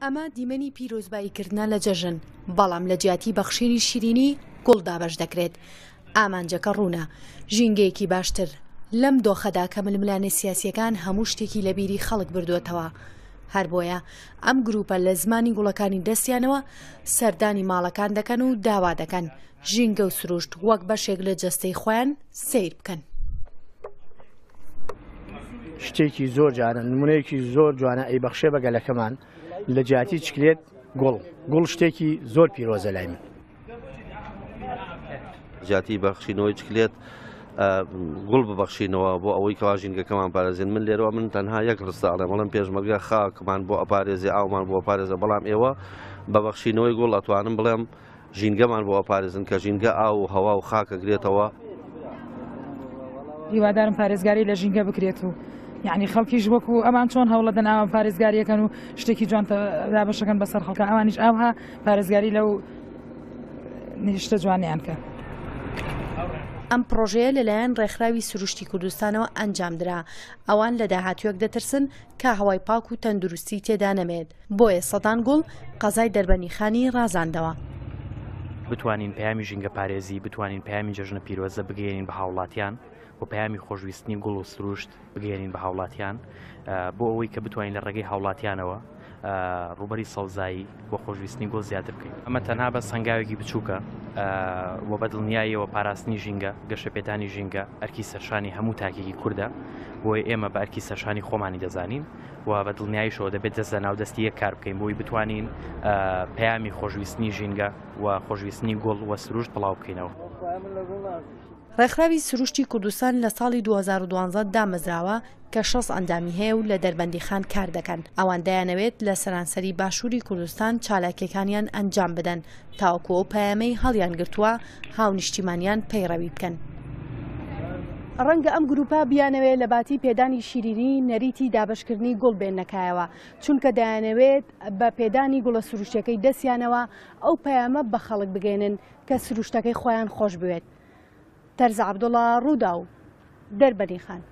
ئەمە دیمەنی پیرۆزباییکردنە لە جەژن، بەڵام لە جیاتی بەخشینی شیرینی گوڵ دابەش دەکرێت. ئامانجەکە ڕوونە، ژینگەیەکی باشتر لەم دۆخەدا کە ململانە سیاسیەکان هەموو شتێکی لە بیری خەڵک بردووەتەوە. هەر بۆیە ئەم گروپە لە زمانی گوڵەکانی دەستیانەوە سەردانی ماڵەکان دەکەن و داوا دەکەن ژینگە و سروشت وەک بەشێک لە جەستەی خۆیان سیر بکەن. شتێکی زۆر جارە نمونەیەکی زۆر جوانە ئەی بەخشێ بەگەلەکەمان لە جیاتی چکلێت گوڵ شتێکی زۆر پیرۆزە لای من. جیاتی بەخشینەوەی چکلێت گوڵ ببەخشینەوە بۆ ئەوەی کەوا ژینگەکەمان پارێزین. من لێرەوە من تەنها یەک ڕستە ئەڵێ بەڵام پێشمەرگە خاکمان بۆ ئەپارێزی ئاومان بۆ ئەپارێزە، بەڵام ئێوە بەبەخشینەوەی گوڵ ئەتوانم بڵێم ژینگەمان بۆ ئەپارێزن کە ژینگە ئاو و هەوا و خاکە گرێتەوە. هیوادارم پارێزگاری لە ژینگە بکرێت و یعنی خەڵکیش وەکو ئەمان چۆن هەوڵەدەن ئاوان پارێزگاریەکەن و شتێکی جوان دابەشەکەن بەسەر خەڵکە، ئەوانیش ئاوها پارێزگاری لەو نیشتە جوانیان کە. ئەم پرۆژەیە لەلایەن ڕێکخراوی سروشتی کوردستانەوە ئەنجامدرا. ئەوان لە داهاتوویەک دەترسن کە هەوای پاک و تەندروستی تێدا نەمێت، بۆیە سەدان گوڵ قەزای دەربەنیخانی ڕازاندەوە. بتوانین پەیامی ژینگە پارێزی، بتوانین پەیامی جەژنە پیرۆزە بگەێنین بە هاوڵاتیان و پەیامی خۆشویستنی گوڵ و سروشت بگەێنین بە هاوڵاتیان بۆ ئەوەی کە بتوانین لە ڕێگەی هاوڵاتیانەوە ڕوبەری سەوزایی بۆ خۆشویستنی گوڵ زیاتر بکەین. ئەمە تەنها بە سەنگاوێکی بچووکە و بە دڵنیاییەوە پاراستنی ژینگە، گەشەپێتانی ژینگە ئەرکی سەرشانی هەموو تاکێکی کووردە، بۆی ئێمە بە ئەرکی سەرشانی خۆمانی دەزانین و بە دڵنیاییشەوە دەبێت دەست لە ناودەستی یەک کار بکەین بۆی بتوانین پەیامی خۆشویستنی ژینگە و خۆشویستنی گوڵ و سروشت بڵاو بکەینەوە. ڕێکخراوی سروشتی کوردستان لە ساڵی 2012 دامەزراوە کە 6 ئەندامی هەیە و لە دەربەندیخان کار دەکەن. ئەوان دەیانەوێت لە سەرانسەری باشووری کوردستان چالاکیەکانیان ئەنجام بدەن تاوەکو ئەو پەیامەی هەڵیان گرتووە هاونیشتیمانیان پەیڕەوی بکەن. ڕەنگە ئەم گروپە بیانەوێت لە باتی پێدانی شیرینی نەریتی دابشکردنی گوڵ بێنەکایەوە، چونکە دەیانەوێت بە پێدانی گوڵە سروشتەکەی دەستیانەوە ئەو پەیامە بە خەڵک بگەێنن کە سروشتەکەی خۆیان خۆش بوێت. تەرزە عەبدوڵڵا، ڕوودا و دەربەنیخان.